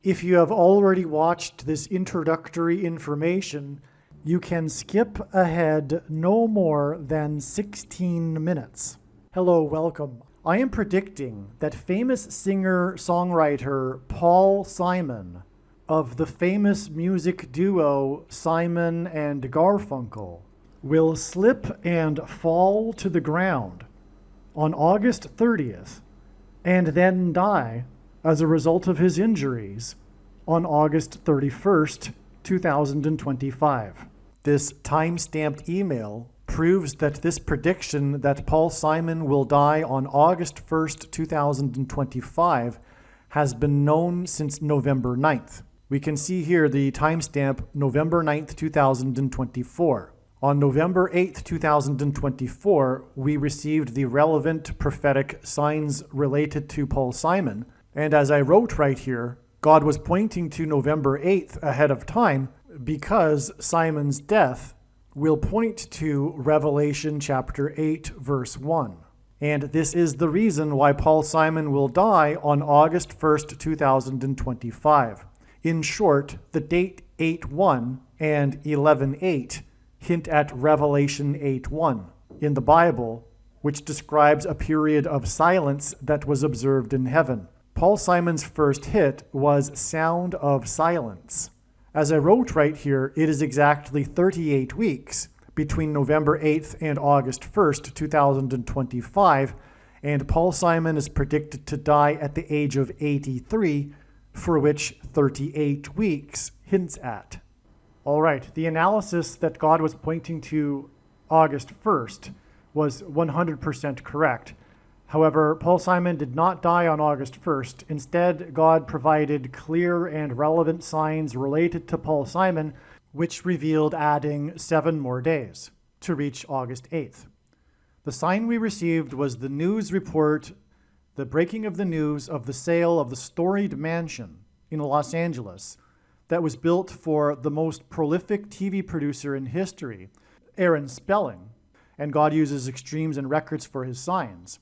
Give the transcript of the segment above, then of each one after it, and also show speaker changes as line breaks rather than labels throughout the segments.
If you have already watched this introductory information, you can skip ahead no more than 16 minutes. Hello, welcome. I am predicting that famous singer-songwriter Paul Simon of the famous music duo Simon and Garfunkel will slip and fall to the ground on August 30th and then die as a result of his injuries on August 31st, 2025. This time-stamped email proves that this prediction that Paul Simon will die on August 1st, 2025 has been known since November 9th. We can see here the timestamp November 9th, 2024. On November 8th, 2024, we received the relevant prophetic signs related to Paul Simon. And as I wrote right here, God was pointing to November 8th ahead of time because Simon's death will point to Revelation chapter 8, verse 1. And this is the reason why Paul Simon will die on August 1st, 2025. In short, the date 8:1 and 11:8 hint at Revelation 8:1 in the Bible, which describes a period of silence that was observed in heaven. Paul Simon's first hit was Sound of Silence. As I wrote right here, it is exactly 38 weeks between November 8th and August 1st, 2025, and Paul Simon is predicted to die at the age of 83, for which 38 weeks hints at. All right, the analysis that God was pointing to August 1st was 100% correct. However, Paul Simon did not die on August 1st. Instead, God provided clear and relevant signs related to Paul Simon, which revealed adding 7 more days to reach August 8th. The sign we received was the news report, the breaking of the news of the sale of the storied mansion in Los Angeles that was built for the most prolific TV producer in history, Aaron Spelling, and God uses extremes and records for his signs,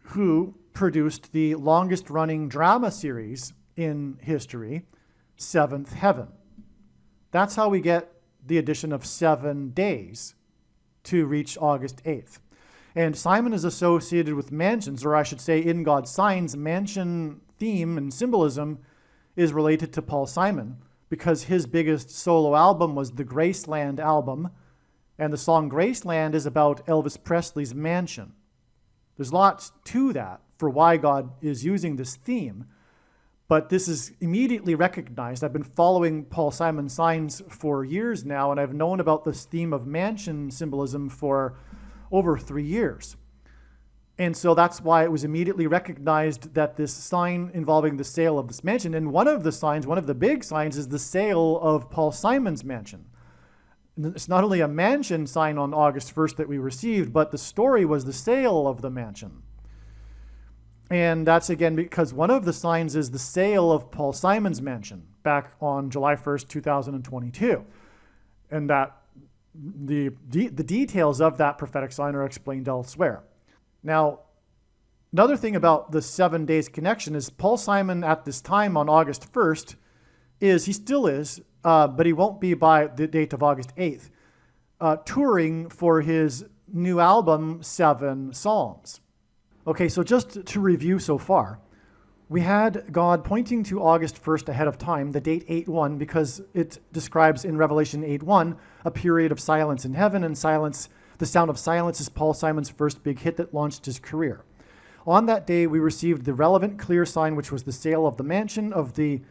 who produced the longest-running drama series in history, Seventh Heaven. That's how we get the addition of 7 days to reach August 8th. And Simon is associated with mansions, or I should say in God's signs, mansion theme and symbolism is related to Paul Simon, because his biggest solo album was the Graceland album, and the song Graceland is about Elvis Presley's mansion. There's lots to that for why God is using this theme, but this is immediately recognized. I've been following Paul Simon's signs for years now, and I've known about this theme of mansion symbolism for over 3 years. And so that's why it was immediately recognized that this sign involving the sale of this mansion, and one of the big signs is the sale of Paul Simon's mansion. It's not only a mansion sign on August 1st that we received, but the story was the sale of the mansion. And that's again because one of the signs is the sale of Paul Simon's mansion back on July 1st, 2022. And that the details of that prophetic sign are explained elsewhere. Now, another thing about the 7 days connection is Paul Simon at this time on August 1st he still is, but he won't be by the date of August 8th, touring for his new album, 7 Psalms. Okay, so just to review so far, we had God pointing to August 1st ahead of time, the date 8:1, because it describes in Revelation 8:1 a period of silence in heaven, and silence. The Sound of Silence is Paul Simon's first big hit that launched his career. On that day, we received the relevant clear sign, which was the sale of the mansion of the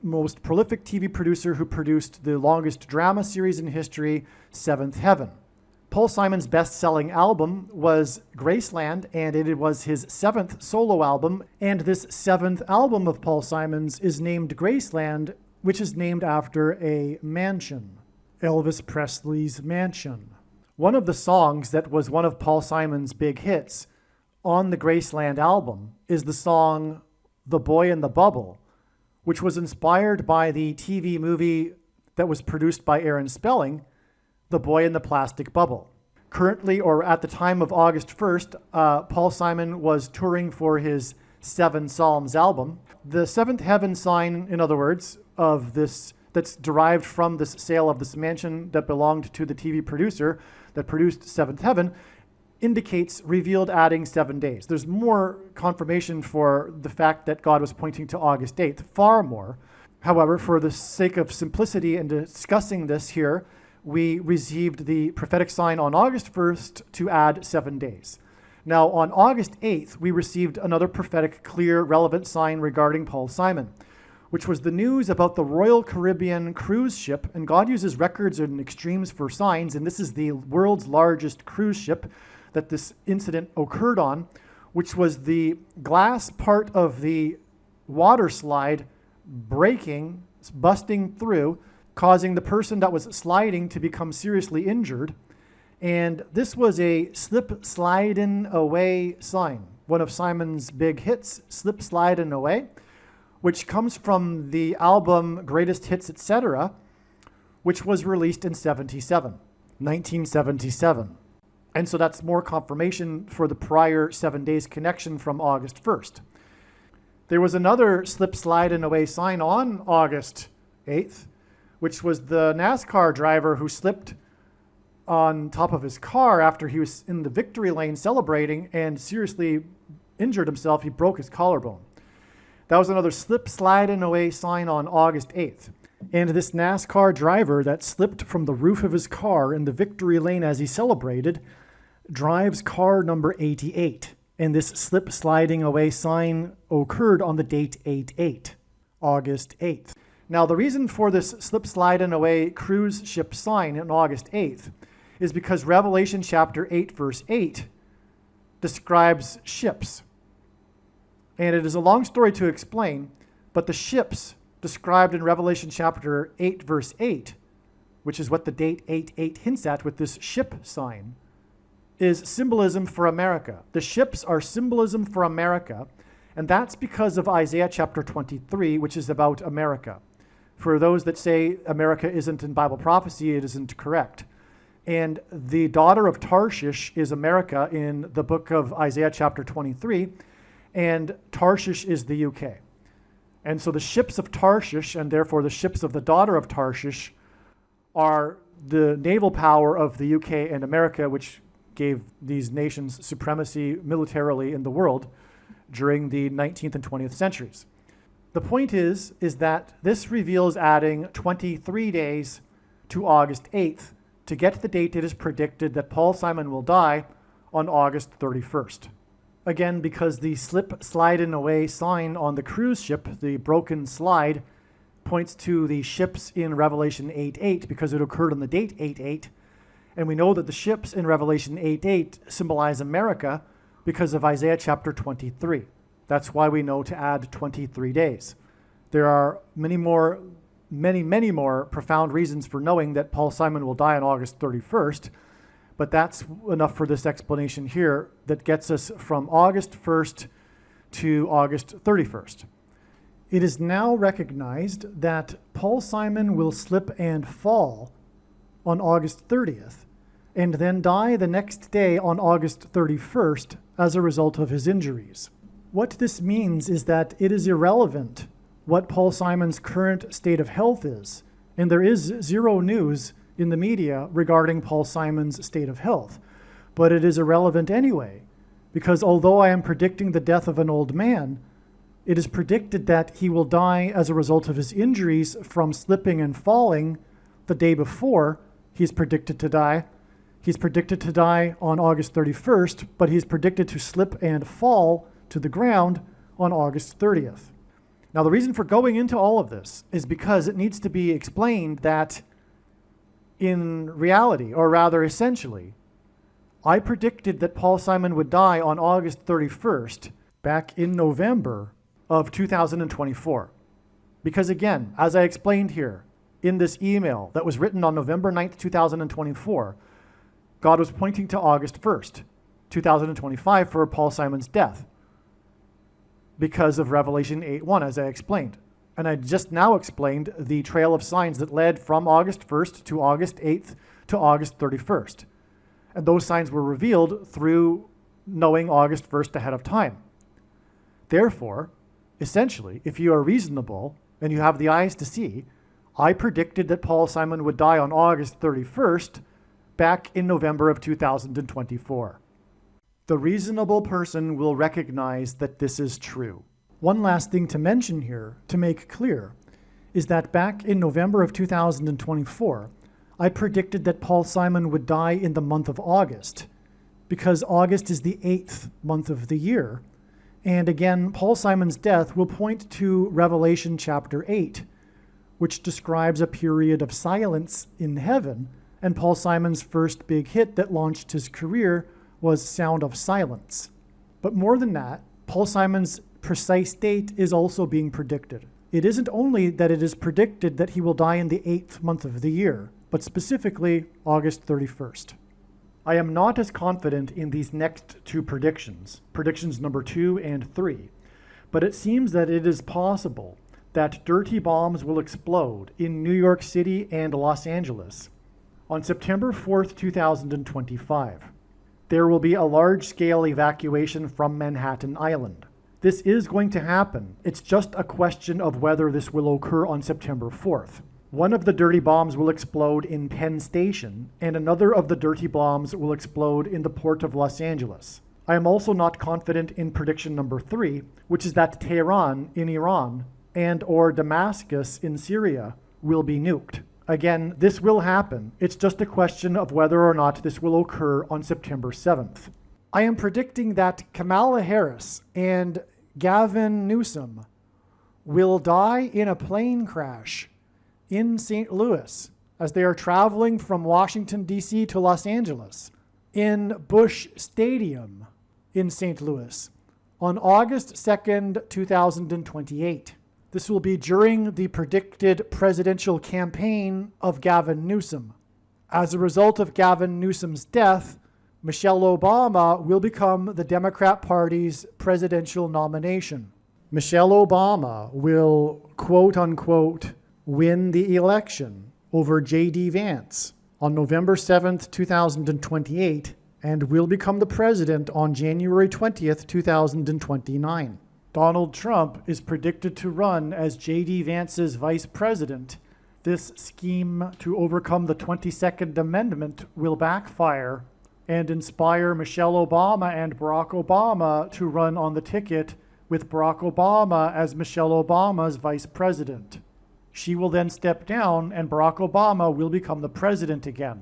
most prolific TV producer who produced the longest drama series in history, Seventh Heaven. Paul Simon's best-selling album was Graceland, and it was his 7th solo album, and this 7th album of Paul Simon's is named Graceland, which is named after a mansion, Elvis Presley's mansion. One of the songs that was one of Paul Simon's big hits on the Graceland album is the song The Boy in the Bubble, which was inspired by the TV movie that was produced by Aaron Spelling, The Boy in the Plastic Bubble. Currently, or at the time of August 1st, Paul Simon was touring for his 7 Psalms album. the seventh heaven sign, in other words, of this, that's derived from this sale of this mansion that belonged to the TV producer that produced Seventh Heaven, indicates revealed adding 7 days. There's more confirmation for the fact that God was pointing to August 8th, far more. However, for the sake of simplicity in discussing this here, we received the prophetic sign on August 1st to add 7 days. Now, on August 8th, we received another prophetic, clear, relevant sign regarding Paul Simon, which was the news about the Royal Caribbean cruise ship. And God uses records and extremes for signs, and this is the world's largest cruise ship that this incident occurred on, which was the glass part of the water slide breaking, busting through, causing the person that was sliding to become seriously injured. And this was a slip sliding away sign, one of Simon's big hits, Slip Sliding Away, which comes from the album Greatest Hits, etc., which was released in 1977. And so that's more confirmation for the prior 7 days connection from August 1st. There was another slip sliding away sign on August 8th, which was the NASCAR driver who slipped on top of his car after he was in the victory lane celebrating and seriously injured himself. He broke his collarbone. That was another slip sliding away sign on August 8th. And this NASCAR driver that slipped from the roof of his car in the victory lane as he celebrated drives car number 88. And this slip sliding away sign occurred on the date 8/8, August 8th. Now, the reason for this slip sliding away cruise ship sign on August 8th is because Revelation chapter 8, verse 8 describes ships. And it is a long story to explain, but the ships described in Revelation chapter 8, verse 8, which is what the date 8/8 hints at with this ship sign, is symbolism for America. The ships are symbolism for America, and that's because of Isaiah chapter 23, which is about America. For those that say America isn't in Bible prophecy, it isn't correct. And the daughter of Tarshish is America in the book of Isaiah chapter 23, and Tarshish is the UK. And so the ships of Tarshish, and therefore the ships of the daughter of Tarshish, are the naval power of the UK and America, which gave these nations supremacy militarily in the world during the 19th and 20th centuries. The point is that this reveals adding 23 days to August 8th to get the date it is predicted that Paul Simon will die on August 31st. Again, because the slip sliding away sign on the cruise ship, the broken slide, points to the ships in Revelation 8:8 because it occurred on the date 8/8. And we know that the ships in Revelation 8:8 symbolize America because of Isaiah chapter 23. That's why we know to add 23 days. There are many more profound reasons for knowing that Paul Simon will die on August 31st, but that's enough for this explanation here that gets us from August 1st to August 31st. It is now recognized that Paul Simon will slip and fall on August 30th, and then die the next day on August 31st as a result of his injuries. What this means is that it is irrelevant what Paul Simon's current state of health is, and there is zero news in the media regarding Paul Simon's state of health. But it is irrelevant anyway, because although I am predicting the death of an old man, it is predicted that he will die as a result of his injuries from slipping and falling the day before he's predicted to die. He's predicted to die on August 31st, but he's predicted to slip and fall to the ground on August 30th. Now, the reason for going into all of this is because it needs to be explained that in reality, or rather essentially, I predicted that Paul Simon would die on August 31st back in November of 2024. Because again, as I explained here in this email that was written on November 9th, 2024, God was pointing to August 1st, 2025 for Paul Simon's death because of Revelation 8:1, as I explained. And I just now explained the trail of signs that led from August 1st to August 8th to August 31st. And those signs were revealed through knowing August 1st ahead of time. Therefore, Essentially, if you are reasonable and you have the eyes to see, I predicted that Paul Simon would die on August 31st back in November of 2024. The reasonable person will recognize that this is true. One last thing to mention here, to make clear, is that back in November of 2024, I predicted that Paul Simon would die in the month of August, because August is the 8th month of the year. And again, Paul Simon's death will point to Revelation chapter 8, which describes a period of silence in heaven, and Paul Simon's first big hit that launched his career was Sound of Silence. But more than that, Paul Simon's precise date is also being predicted. It isn't only that it is predicted that he will die in the 8th month of the year, but specifically August 31st. I am not as confident in these next two predictions number 2 and 3, but it seems that it is possible that dirty bombs will explode in New York City and Los Angeles on September 4th, 2025. There will be a large-scale evacuation from Manhattan Island. This is going to happen. It's just a question of whether this will occur on September 4th. One of the dirty bombs will explode in Penn Station, and another of the dirty bombs will explode in the port of Los Angeles. I am also not confident in prediction number 3, which is that Tehran in Iran and or Damascus in Syria will be nuked. Again, this will happen. It's just a question of whether or not this will occur on September 7th. I am predicting that Kamala Harris and Gavin Newsom will die in a plane crash in St. Louis as they are traveling from Washington, D.C. to Los Angeles in Busch Stadium in St. Louis on August 2nd, 2028. This will be during the predicted presidential campaign of Gavin Newsom. As a result of Gavin Newsom's death, Michelle Obama will become the Democrat Party's presidential nomination. Michelle Obama will, quote unquote, win the election over J.D. Vance on November 7th, 2028, and will become the president on January 20th, 2029. Donald Trump is predicted to run as J.D. Vance's vice president. This scheme to overcome the 22nd Amendment will backfire and inspire Michelle Obama and Barack Obama to run on the ticket with Barack Obama as Michelle Obama's vice president. She will then step down and Barack Obama will become the president again.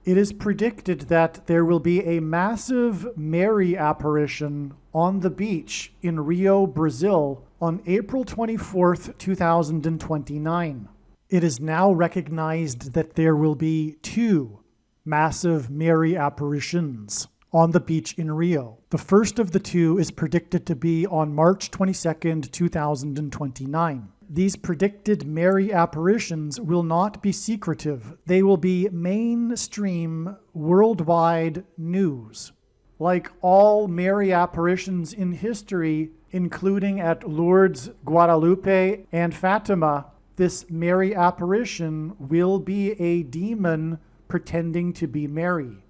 It is predicted that there will be a massive Mary apparition on the beach in Rio, Brazil on April 24th, 2029. It is now recognized that there will be 2 massive Mary apparitions on the beach in Rio. The first of the 2 is predicted to be on March 22nd, 2029. These predicted Mary apparitions will not be secretive. They will be mainstream, worldwide news. Like all Mary apparitions in history, including at Lourdes, Guadalupe, and Fatima, this Mary apparition will be a demon pretending to be Mary.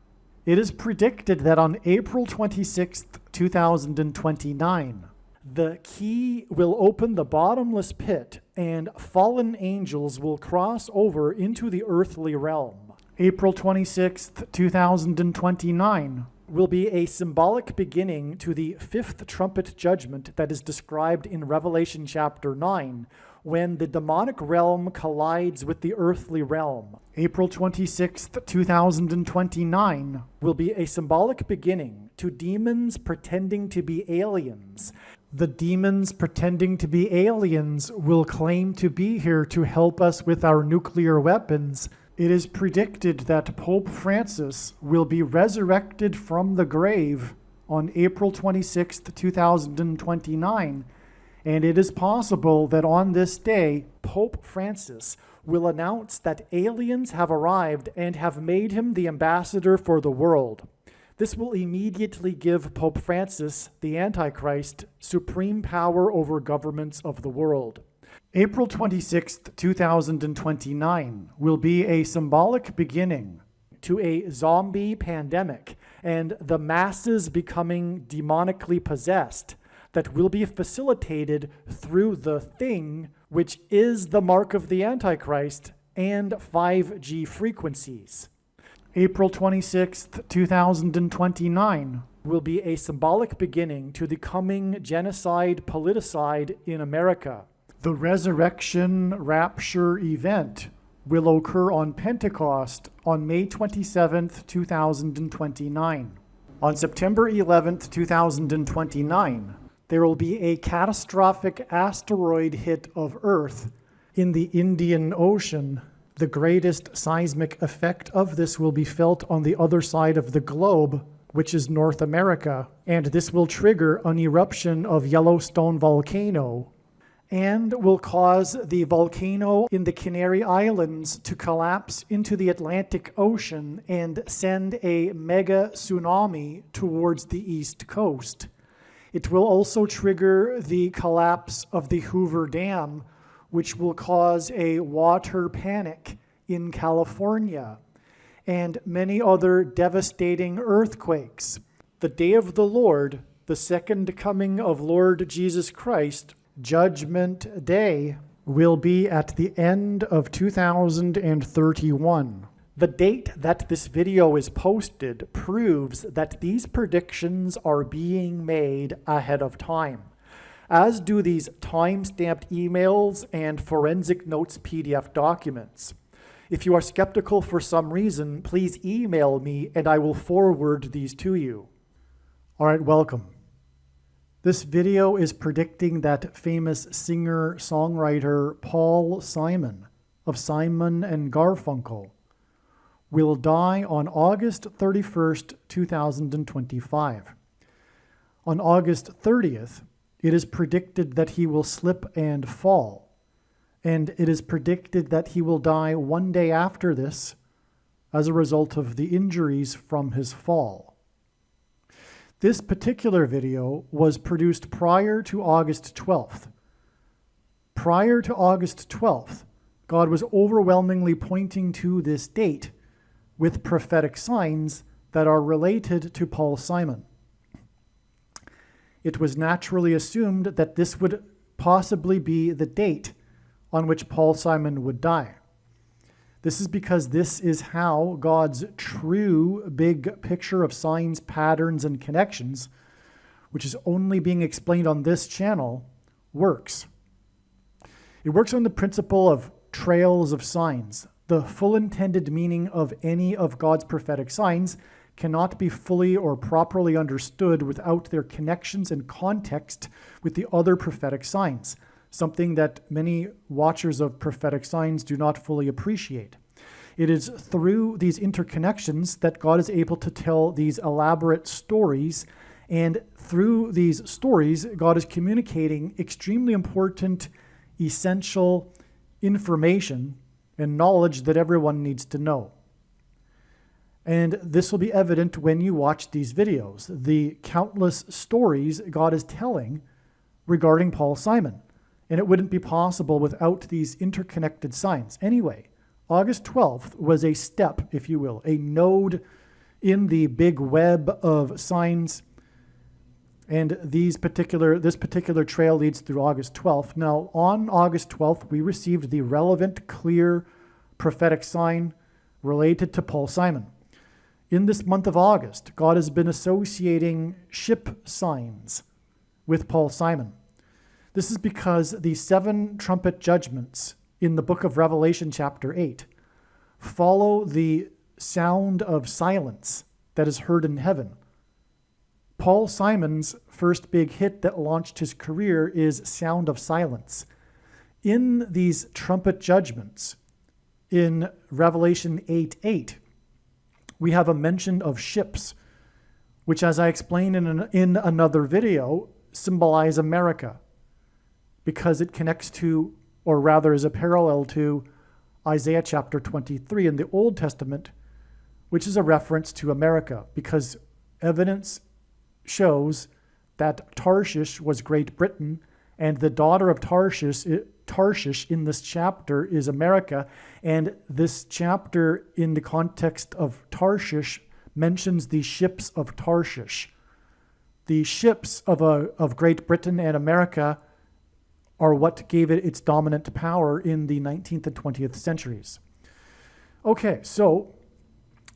It is predicted that on April 26th, 2029, the key will open the bottomless pit and fallen angels will cross over into the earthly realm. April 26th, 2029 will be a symbolic beginning to the 5th trumpet judgment that is described in Revelation chapter 9, when the demonic realm collides with the earthly realm. April 26th, 2029 will be a symbolic beginning to demons pretending to be aliens. The demons pretending to be aliens will claim to be here to help us with our nuclear weapons. It is predicted that Pope Francis will be resurrected from the grave on April 26th, 2029, and it is possible that on this day, Pope Francis will announce that aliens have arrived and have made him the ambassador for the world. This will immediately give Pope Francis, the Antichrist, supreme power over governments of the world. April 26th, 2029 will be a symbolic beginning to a zombie pandemic and the masses becoming demonically possessed. that will be facilitated through the thing, which is the mark of the Antichrist and 5G frequencies. April 26th, 2029 will be a symbolic beginning to the coming genocide politicide in America. The resurrection rapture event will occur on Pentecost on May 27th, 2029. On September 11th, 2029, there will be a catastrophic asteroid hit of Earth in the Indian Ocean. The greatest seismic effect of this will be felt on the other side of the globe, which is North America, and this will trigger an eruption of Yellowstone volcano and will cause the volcano in the Canary Islands to collapse into the Atlantic Ocean and send a mega tsunami towards the East Coast. It will also trigger the collapse of the Hoover Dam, which will cause a water panic in California, and many other devastating earthquakes. The day of the Lord, the second coming of Lord Jesus Christ, Judgment Day, will be at the end of 2031. The date that this video is posted proves that these predictions are being made ahead of time, as do these time-stamped emails and forensic notes PDF documents. If you are skeptical for some reason, please email me and I will forward these to you. All right, welcome. This video is predicting that famous singer-songwriter Paul Simon of Simon and Garfunkel will die on August 31st, 2025. On August 30th, it is predicted that he will slip and fall, and it is predicted that he will die one day after this as a result of the injuries from his fall. This particular video was produced prior to August 12th. Prior to August 12th, God was overwhelmingly pointing to this date with prophetic signs that are related to Paul Simon. It was naturally assumed that this would possibly be the date on which Paul Simon would die. This is because this is how God's true big picture of signs, patterns, and connections, which is only being explained on this channel, works. It works on the principle of trails of signs. The full intended meaning of any of God's prophetic signs cannot be fully or properly understood without their connections and context with the other prophetic signs, something that many watchers of prophetic signs do not fully appreciate. It is through these interconnections that God is able to tell these elaborate stories, and through these stories, God is communicating extremely important, essential information and knowledge that everyone needs to know. And this will be evident when you watch these videos, the countless stories God is telling regarding Paul Simon. And it wouldn't be possible without these interconnected signs. Anyway, August 12th was a step, if you will, a node in the big web of signs. And this particular trail leads through August 12th. Now, on August 12th, we received the relevant, clear prophetic sign related to Paul Simon. In this month of August, God has been associating ship signs with Paul Simon. This is because the 7 trumpet judgments in the book of Revelation chapter 8 follow the sound of silence that is heard in heaven. Paul Simon's first big hit that launched his career is Sound of Silence. In these trumpet judgments, in Revelation 8:8, we have a mention of ships, which, as I explained in another video, symbolize America, because it connects to, or rather is a parallel to, Isaiah chapter 23 in the Old Testament, which is a reference to America, because evidence shows that Tarshish was Great Britain, and the daughter of Tarshish in this chapter is America, and this chapter in the context of Tarshish mentions the ships of Tarshish. The ships of Great Britain and America are what gave it its dominant power in the 19th and 20th centuries. Okay, so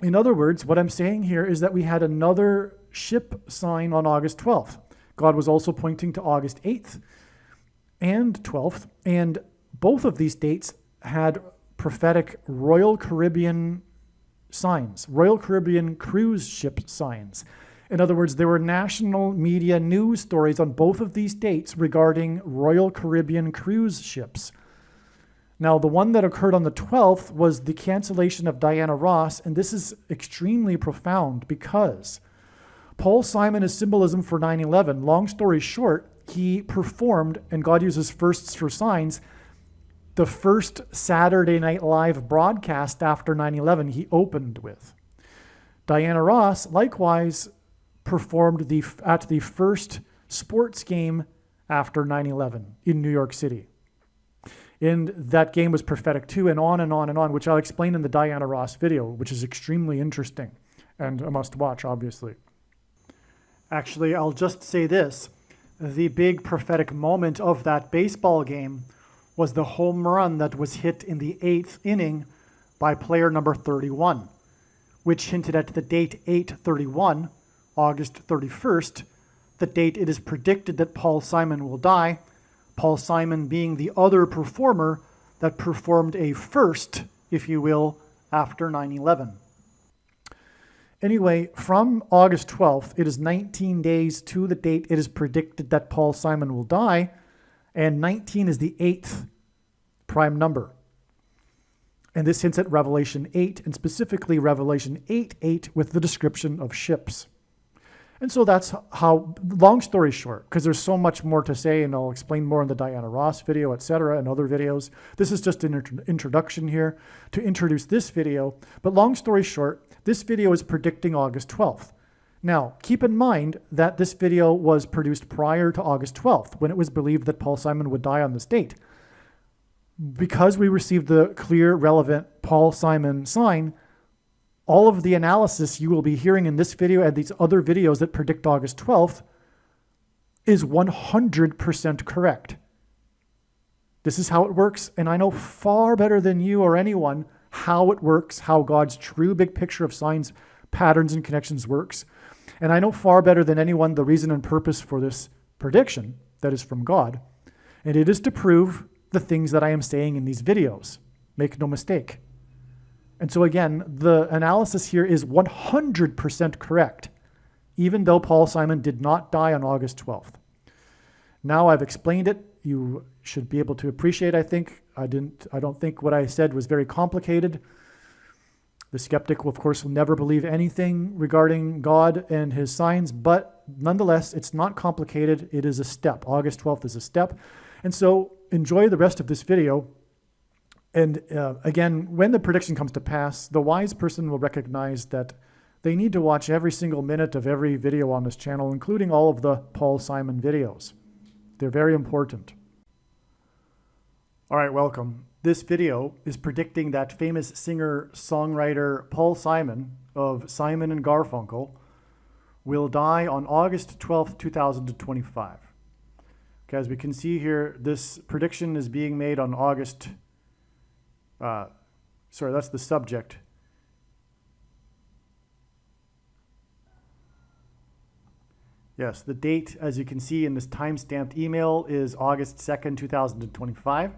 in other words, what I'm saying here is that we had another ship sign on August 12th. God was also pointing to August 8th and 12th, and both of these dates had prophetic Royal Caribbean signs, Royal Caribbean cruise ship signs. In other words, there were national media news stories on both of these dates regarding Royal Caribbean cruise ships. Now, the one that occurred on the 12th was the cancellation of Diana Ross, and this is extremely profound because Paul Simon is symbolism for 9/11. Long story short, he performed, and God uses firsts for signs, the first Saturday Night Live broadcast after 9/11 he opened with. Diana Ross likewise performed at the first sports game after 9/11 in New York City. And that game was prophetic too, and on and on and on, which I'll explain in the Diana Ross video, which is extremely interesting and a must watch, obviously. Actually, I'll just say this. The big prophetic moment of that baseball game was the home run that was hit in the 8th inning by player number 31, which hinted at the date 8/31, August 31st, the date it is predicted that Paul Simon will die, Paul Simon being the other performer that performed a first, if you will, after 9/11. Anyway, from August 12th, it is 19 days to the date it is predicted that Paul Simon will die, and 19 is the 8th prime number. And this hints at Revelation 8, and specifically Revelation 8:8 with the description of ships. And so that's how, long story short, because there's so much more to say, and I'll explain more in the Diana Ross video, etc., and other videos. This is just an introduction here to introduce this video. But long story short, this video is predicting August 12th. Now, keep in mind that this video was produced prior to August 12th, when it was believed that Paul Simon would die on this date. Because we received the clear, relevant Paul Simon sign, all of the analysis you will be hearing in this video and these other videos that predict August 12th is 100% correct. This is how it works, and I know far better than you or anyone how it works, how God's true big picture of signs, patterns, and connections works. And I know far better than anyone the reason and purpose for this prediction that is from God, and it is to prove the things that I am saying in these videos. Make no mistake. And so again, the analysis here is 100% correct, even though Paul Simon did not die on August 12th. Now I've explained it. You should be able to appreciate, I think. I don't think what I said was very complicated. The skeptic, of course, will never believe anything regarding God and his signs, but nonetheless, it's not complicated. It is a step. August 12th is a step. And so enjoy the rest of this video. And again, when the prediction comes to pass, the wise person will recognize that they need to watch every single minute of every video on this channel, including all of the Paul Simon videos. They're very important. All right, welcome. This video is predicting that famous singer-songwriter Paul Simon of Simon and Garfunkel will die on August 12th, 2025. Okay, as we can see here, this prediction is being made on August that's the subject. Yes, the date, as you can see in this time-stamped email, is August 2nd, 2025.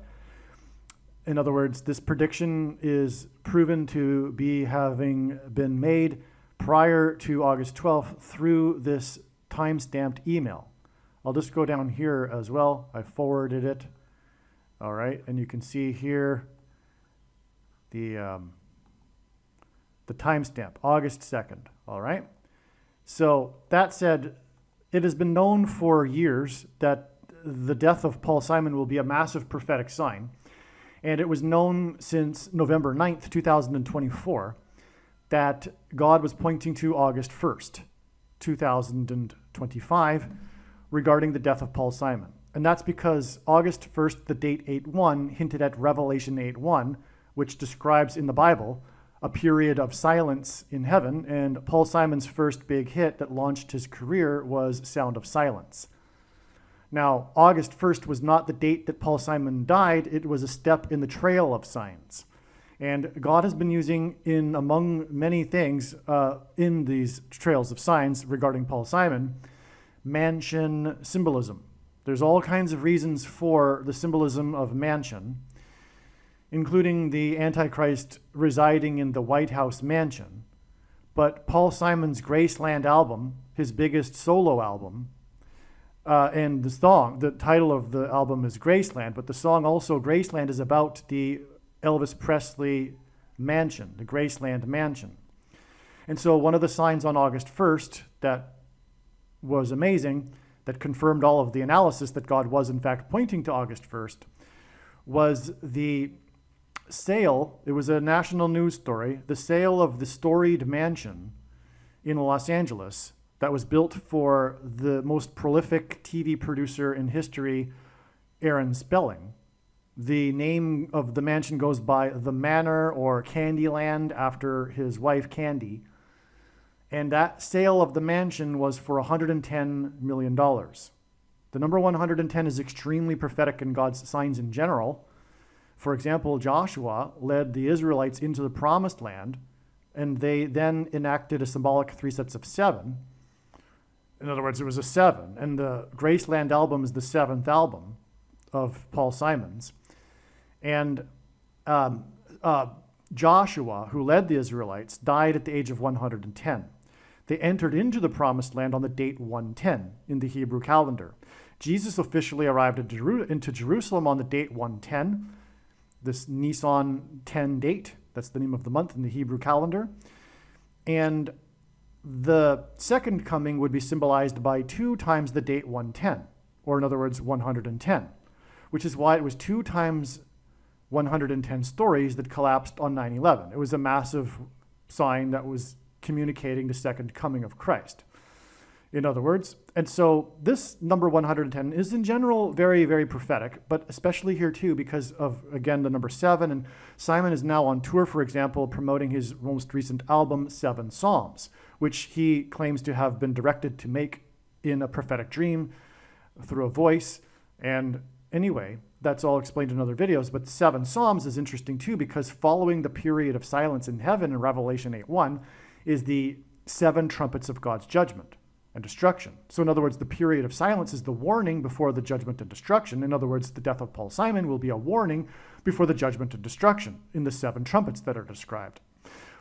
In other words, this prediction is proven to be having been made prior to August 12th through this time-stamped email. I'll just go down here as well. I forwarded it. All right, and you can see here the timestamp, August 2nd, all right? So that said, it has been known for years that the death of Paul Simon will be a massive prophetic sign. And it was known since November 9th, 2024, that God was pointing to August 1st, 2025, regarding the death of Paul Simon. And that's because August 1st, the date 8/1, hinted at Revelation 8/1, which describes in the Bible a period of silence in heaven, and Paul Simon's first big hit that launched his career was Sound of Silence. Now, August 1st was not the date that Paul Simon died, it was a step in the trail of signs. And God has been using, in among many things in these trails of signs regarding Paul Simon, mansion symbolism. There's all kinds of reasons for the symbolism of mansion, including the Antichrist residing in the White House mansion. But Paul Simon's Graceland album, his biggest solo album, and the title of the album is Graceland, but the song also, Graceland, is about the Elvis Presley mansion, the Graceland mansion. And so one of the signs on August 1st that was amazing, that confirmed all of the analysis that God was in fact pointing to August 1st, was the sale, it was a national news story, the sale of the storied mansion in Los Angeles that was built for the most prolific TV producer in history, Aaron Spelling. The name of the mansion goes by The Manor or Candyland after his wife Candy. And that sale of the mansion was for $110 million. The number 110 is extremely prophetic in God's signs in general. For example, Joshua led the Israelites into the promised land, and they then enacted a symbolic 3 sets of 7. In other words, it was a 7. And the Graceland album is the 7th album of Paul Simon's. And Joshua, who led the Israelites, died at the age of 110. They entered into the promised land on the date 110 in the Hebrew calendar. Jesus officially arrived into Jerusalem on the date 110, this Nisan 10 date. That's the name of the month in the Hebrew calendar. And the second coming would be symbolized by 2 times the date 110, or in other words, 110, which is why it was 2 times 110 stories that collapsed on 9/11. It was a massive sign that was communicating the second coming of Christ, in other words. And so this number 110 is in general very, very prophetic, but especially here too because of, again, the number 7. And Simon is now on tour, for example, promoting his most recent album, 7 Psalms, which he claims to have been directed to make in a prophetic dream through a voice. And anyway, that's all explained in other videos, but 7 Psalms is interesting too because following the period of silence in heaven in Revelation 8:1 is the 7 trumpets of God's judgment and destruction. So in other words, the period of silence is the warning before the judgment and destruction. In other words, the death of Paul Simon will be a warning before the judgment and destruction in the 7 trumpets that are described.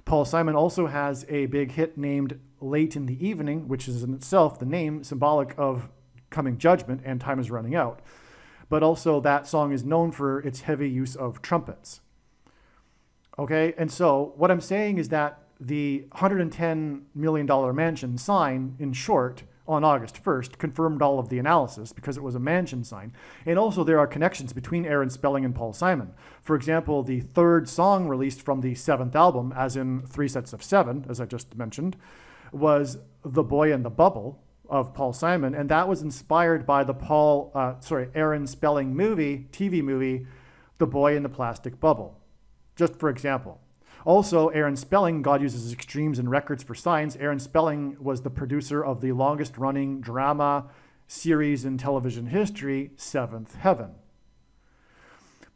Paul Simon also has a big hit named Late in the Evening, which is in itself the name symbolic of coming judgment and time is running out. But also that song is known for its heavy use of trumpets. Okay, and so what I'm saying is that the $110 million mansion sign, in short, on August 1st, confirmed all of the analysis because it was a mansion sign. And also there are connections between Aaron Spelling and Paul Simon. For example, the 3rd song released from the 7th album, as in 3 sets of 7, as I just mentioned, was The Boy in the Bubble of Paul Simon. And that was inspired by the Aaron Spelling TV movie, The Boy in the Plastic Bubble, just for example. Also, Aaron Spelling, God uses extremes and records for signs. Aaron Spelling was the producer of the longest running drama series in television history, Seventh Heaven.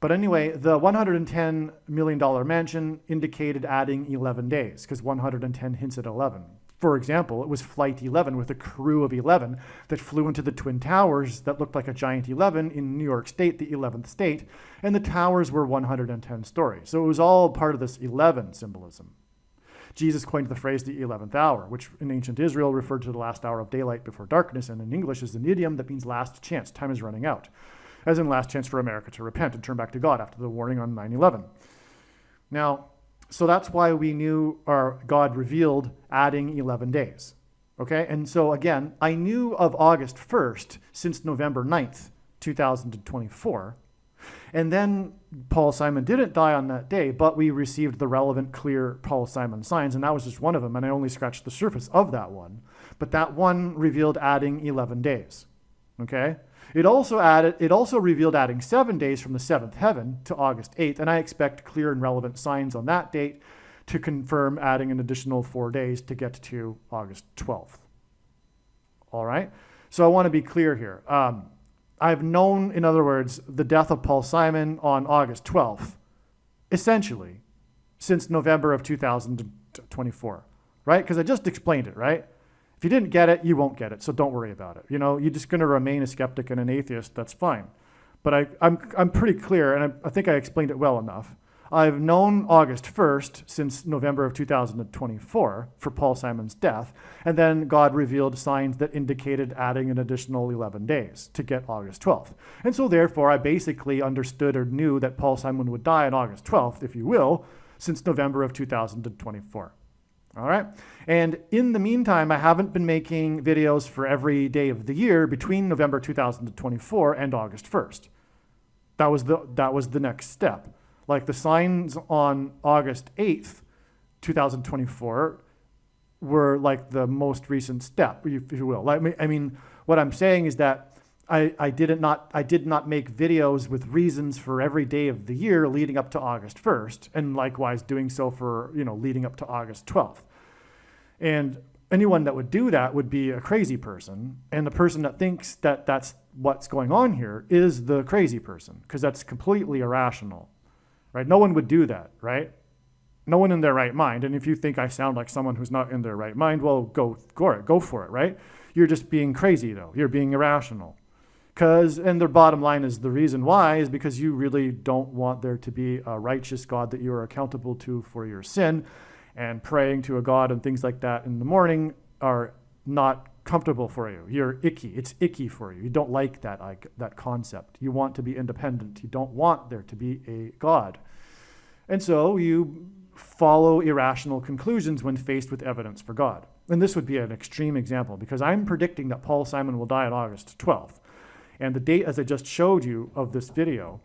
But anyway, the $110 million mansion indicated adding 11 days because 110 hints at 11. For example, it was Flight 11 with a crew of 11 that flew into the Twin Towers that looked like a giant 11 in New York State, the 11th state, and the towers were 110 stories. So it was all part of this 11 symbolism. Jesus coined the phrase the 11th hour, which in ancient Israel referred to the last hour of daylight before darkness, and in English is an idiom that means last chance, time is running out, as in last chance for America to repent and turn back to God after the warning on 9/11. Now, so that's why we knew, or God revealed, adding 11 days. Okay, and so again, I knew of August 1st since November 9th, 2024. And then Paul Simon didn't die on that day, but we received the relevant, clear Paul Simon signs, and that was just one of them, and I only scratched the surface of that one. But that one revealed adding 11 days. Okay? It also revealed adding 7 days from the 7th heaven to August 8th, and I expect clear and relevant signs on that date to confirm adding an additional 4 days to get to August 12th. All right? So I want to be clear here. I've known, in other words, the death of Paul Simon on August 12th, essentially, since November of 2024, right? Because I just explained it, right? If you didn't get it, you won't get it, so don't worry about it. You're just going to remain a skeptic and an atheist, that's fine. But I'm pretty clear, and I think I explained it well enough. I've known August 1st since November of 2024 for Paul Simon's death, and then God revealed signs that indicated adding an additional 11 days to get August 12th. And so therefore, I basically understood or knew that Paul Simon would die on August 12th, if you will, since November of 2024. All right? And in the meantime, I haven't been making videos for every day of the year between November 2024 and August 1st. That was the next step. Like the signs on August 8th, 2024 were like the most recent step, if you will. I mean, what I'm saying is that I did not make videos with reasons for every day of the year leading up to August 1st, and likewise doing so for, leading up to August 12th. And anyone that would do that would be a crazy person, and the person that thinks that that's what's going on here is the crazy person, because that's completely irrational. Right? No one would do that, right? No one in their right mind. And if you think I sound like someone who's not in their right mind, well, go for it, right? You're just being crazy, though. You're being irrational. And the bottom line is the reason why is because you really don't want there to be a righteous God that you are accountable to for your sin, and praying to a God and things like that in the morning are not comfortable for you. You're icky. It's icky for you. You don't like that concept. You want to be independent. You don't want there to be a God. And so you follow irrational conclusions when faced with evidence for God. And this would be an extreme example, because I'm predicting that Paul Simon will die on August 12th. And the date, as I just showed you of this video,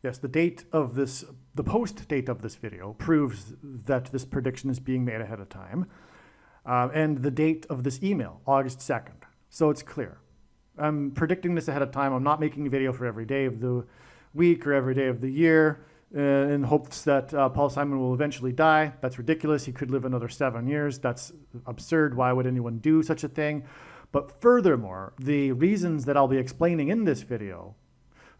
yes, the post date of this video proves that this prediction is being made ahead of time. And the date of this email, August 2nd. So it's clear. I'm predicting this ahead of time. I'm not making a video for every day of the week or every day of the year in hopes that Paul Simon will eventually die. That's ridiculous. He could live another 7 years. That's absurd. Why would anyone do such a thing? But furthermore, the reasons that I'll be explaining in this video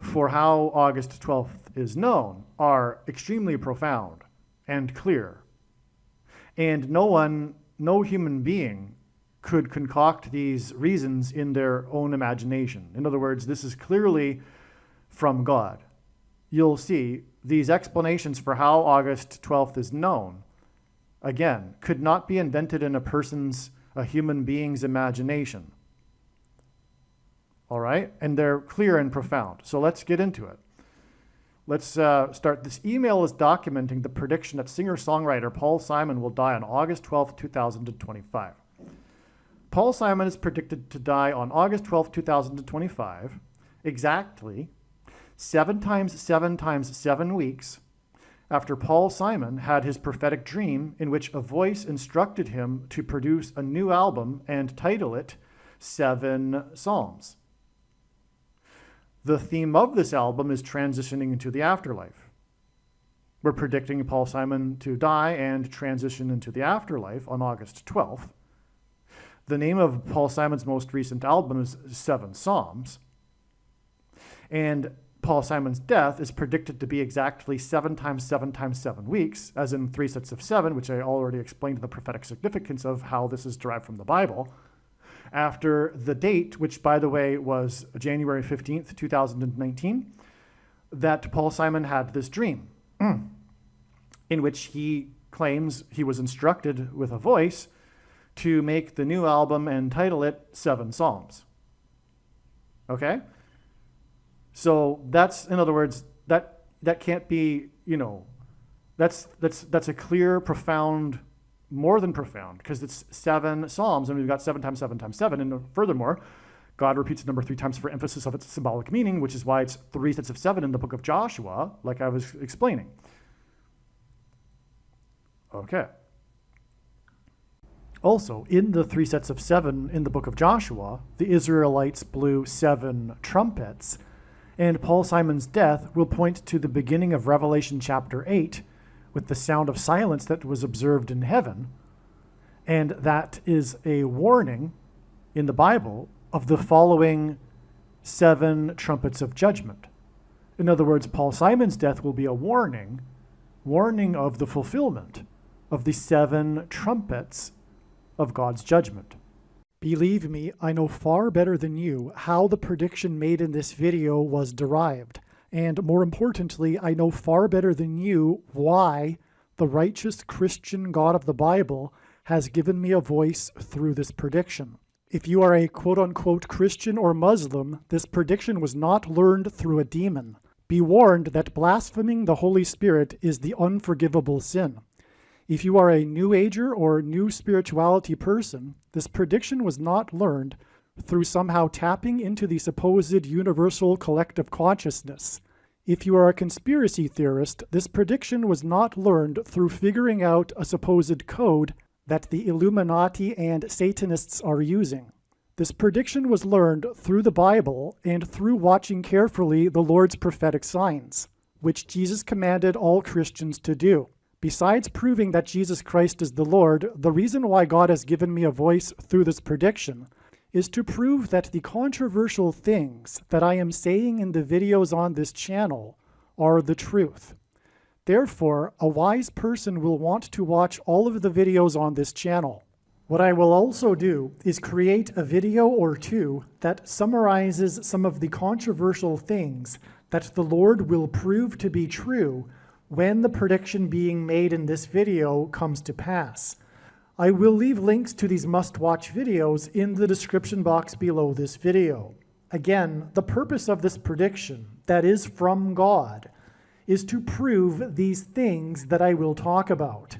for how August 12th is known are extremely profound and clear. And no human being could concoct these reasons in their own imagination. In other words, this is clearly from God. You'll see these explanations for how August 12th is known, again, could not be invented in a human being's imagination. All right? And they're clear and profound. So let's get into it. Let's start. This email is documenting the prediction that singer-songwriter Paul Simon will die on August 12, 2025. Paul Simon is predicted to die on August 12, 2025, exactly 7 times 7 times 7 weeks after Paul Simon had his prophetic dream in which a voice instructed him to produce a new album and title it 7 Psalms. The theme of this album is transitioning into the afterlife. We're predicting Paul Simon to die and transition into the afterlife on August 12th. The name of Paul Simon's most recent album is 7 Psalms. And Paul Simon's death is predicted to be exactly 7 times 7 times 7 weeks, as in 3 sets of 7, which I already explained the prophetic significance of how this is derived from the Bible, after the date, which, by the way, was January 15th, 2019, that Paul Simon had this dream in which he claims he was instructed with a voice to make the new album and title it 7 Psalms. Okay? So that's, in other words, that can't be, that's a clear, profound, more than profound, because it's 7 Psalms, and we've got 7 times 7 times 7. And furthermore, God repeats the number 3 times for emphasis of its symbolic meaning, which is why it's 3 sets of 7 in the book of Joshua, like I was explaining. Okay. Also, in the 3 sets of 7 in the book of Joshua, the Israelites blew 7 trumpets, And Paul Simon's death will point to the beginning of Revelation chapter 8 with the sound of silence that was observed in heaven. And that is a warning in the Bible of the following 7 trumpets of judgment. In other words, Paul Simon's death will be a warning of the fulfillment of the 7 trumpets of God's judgment. Believe me, I know far better than you how the prediction made in this video was derived. And more importantly, I know far better than you why the righteous Christian God of the Bible has given me a voice through this prediction. If you are a quote-unquote Christian or Muslim, this prediction was not learned through a demon. Be warned that blaspheming the Holy Spirit is the unforgivable sin. If you are a New Ager or New Spirituality person, this prediction was not learned through somehow tapping into the supposed universal collective consciousness. If you are a conspiracy theorist, this prediction was not learned through figuring out a supposed code that the Illuminati and Satanists are using. This prediction was learned through the Bible and through watching carefully the Lord's prophetic signs, which Jesus commanded all Christians to do. Besides proving that Jesus Christ is the Lord, the reason why God has given me a voice through this prediction is to prove that the controversial things that I am saying in the videos on this channel are the truth. Therefore, a wise person will want to watch all of the videos on this channel. What I will also do is create a video or two that summarizes some of the controversial things that the Lord will prove to be true when the prediction being made in this video comes to pass. I will leave links to these must-watch videos in the description box below this video. Again, the purpose of this prediction, that is from God, is to prove these things that I will talk about.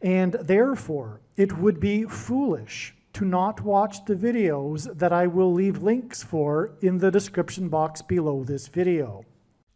And therefore, it would be foolish to not watch the videos that I will leave links for in the description box below this video.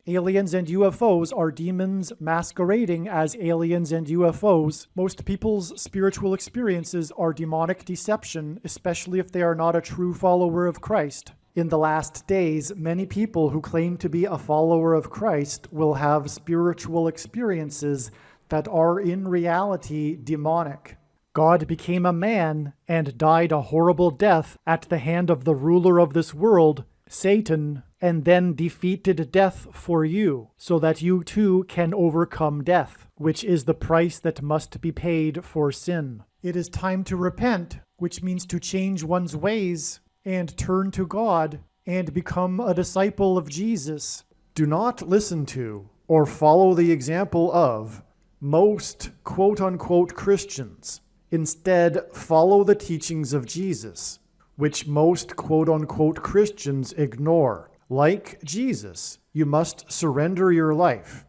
Aliens and UFOs are demons masquerading as aliens and UFOs. Most people's spiritual experiences are demonic deception, especially if they are not a true follower of Christ. In the last days, many people who claim to be a follower of Christ will have spiritual experiences that are in reality demonic. God became a man and died a horrible death at the hand of the ruler of this world, Satan, and then defeated death for you, so that you too can overcome death, which is the price that must be paid for sin. It is time to repent, which means to change one's ways and turn to God and become a disciple of Jesus. Do not listen to or follow the example of most quote-unquote Christians. Instead, follow the teachings of Jesus, which most quote-unquote Christians ignore. Like Jesus, you must surrender your life.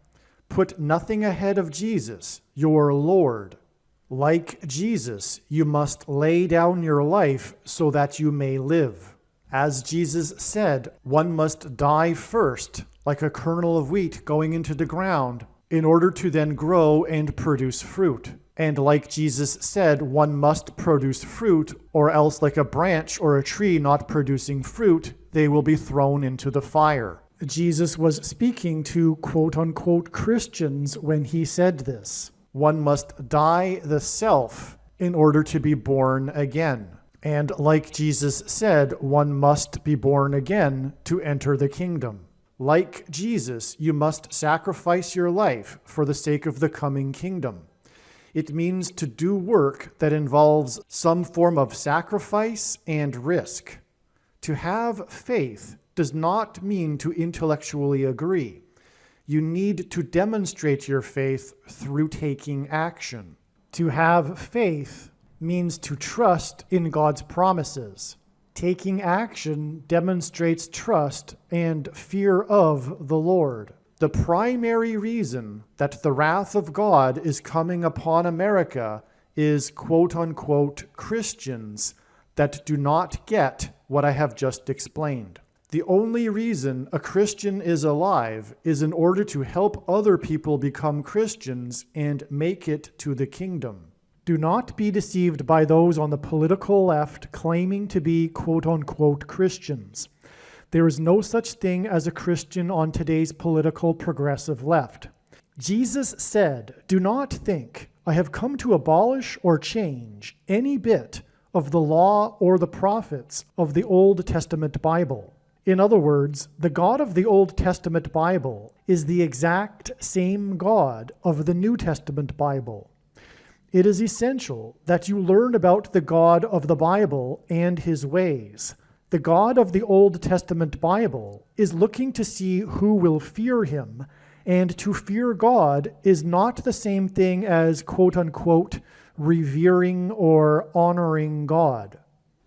Put nothing ahead of Jesus, your Lord. Like Jesus, you must lay down your life so that you may live. As Jesus said, one must die first, like a kernel of wheat going into the ground, in order to then grow and produce fruit. And like Jesus said, one must produce fruit, or else like a branch or a tree not producing fruit, they will be thrown into the fire. Jesus was speaking to quote-unquote Christians when he said this. One must die the self in order to be born again. And like Jesus said, one must be born again to enter the kingdom. Like Jesus, you must sacrifice your life for the sake of the coming kingdom. It means to do work that involves some form of sacrifice and risk. To have faith does not mean to intellectually agree. You need to demonstrate your faith through taking action. To have faith means to trust in God's promises. Taking action demonstrates trust and fear of the Lord. The primary reason that the wrath of God is coming upon America is quote-unquote Christians that do not get what I have just explained. The only reason a Christian is alive is in order to help other people become Christians and make it to the kingdom. Do not be deceived by those on the political left claiming to be quote-unquote Christians. There is no such thing as a Christian on today's political progressive left. Jesus said, "Do not think I have come to abolish or change any bit of the law or the prophets of the Old Testament Bible." In other words, the God of the Old Testament Bible is the exact same God of the New Testament Bible. It is essential that you learn about the God of the Bible and his ways. The God of the Old Testament Bible is looking to see who will fear him, and to fear God is not the same thing as quote-unquote revering or honoring God.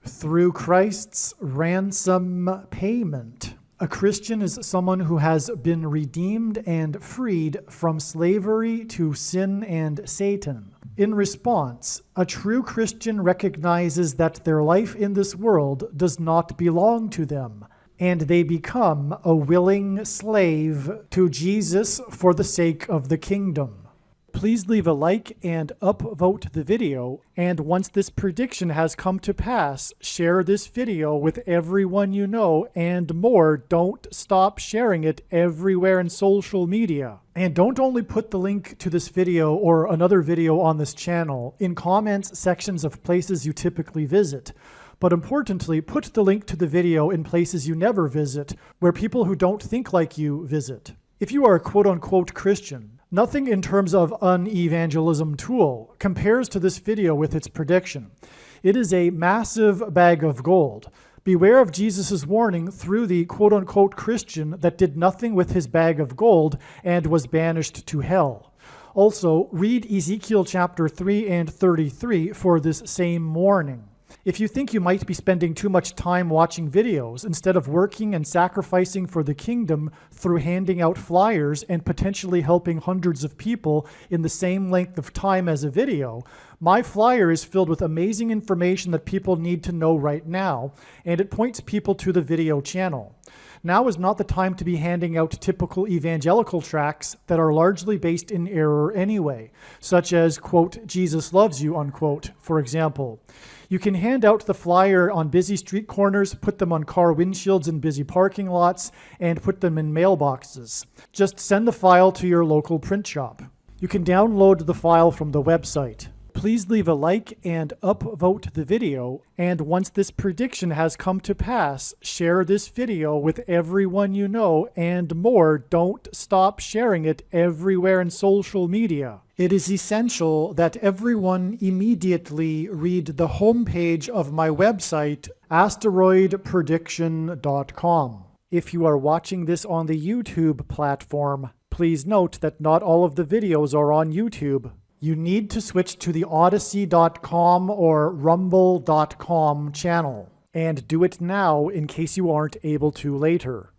Through Christ's ransom payment, a Christian is someone who has been redeemed and freed from slavery to sin and Satan. In response, a true Christian recognizes that their life in this world does not belong to them, and they become a willing slave to Jesus for the sake of the kingdom. Please leave a like and upvote the video, and once this prediction has come to pass, share this video with everyone you know, and more, don't stop sharing it everywhere in social media. And don't only put the link to this video or another video on this channel in comments sections of places you typically visit, but importantly, put the link to the video in places you never visit, where people who don't think like you visit. If you are a quote-unquote Christian, nothing in terms of an evangelism tool compares to this video with its prediction. It is a massive bag of gold. Beware of Jesus' warning through the quote-unquote Christian that did nothing with his bag of gold and was banished to hell. Also, read Ezekiel chapter 3 and 33 for this same warning. If you think you might be spending too much time watching videos instead of working and sacrificing for the kingdom through handing out flyers and potentially helping hundreds of people in the same length of time as a video, my flyer is filled with amazing information that people need to know right now, and it points people to the video channel. Now is not the time to be handing out typical evangelical tracts that are largely based in error anyway, such as, quote, "Jesus loves you," unquote, for example. You can hand out the flyer on busy street corners, put them on car windshields in busy parking lots, and put them in mailboxes. Just send the file to your local print shop. You can download the file from the website. Please leave a like and upvote the video, and once this prediction has come to pass, share this video with everyone you know, and more, don't stop sharing it everywhere in social media. It is essential that everyone immediately read the homepage of my website, asteroidprediction.com. If you are watching this on the YouTube platform, please note that not all of the videos are on YouTube. You need to switch to the Odyssey.com or Rumble.com channel, and do it now in case you aren't able to later.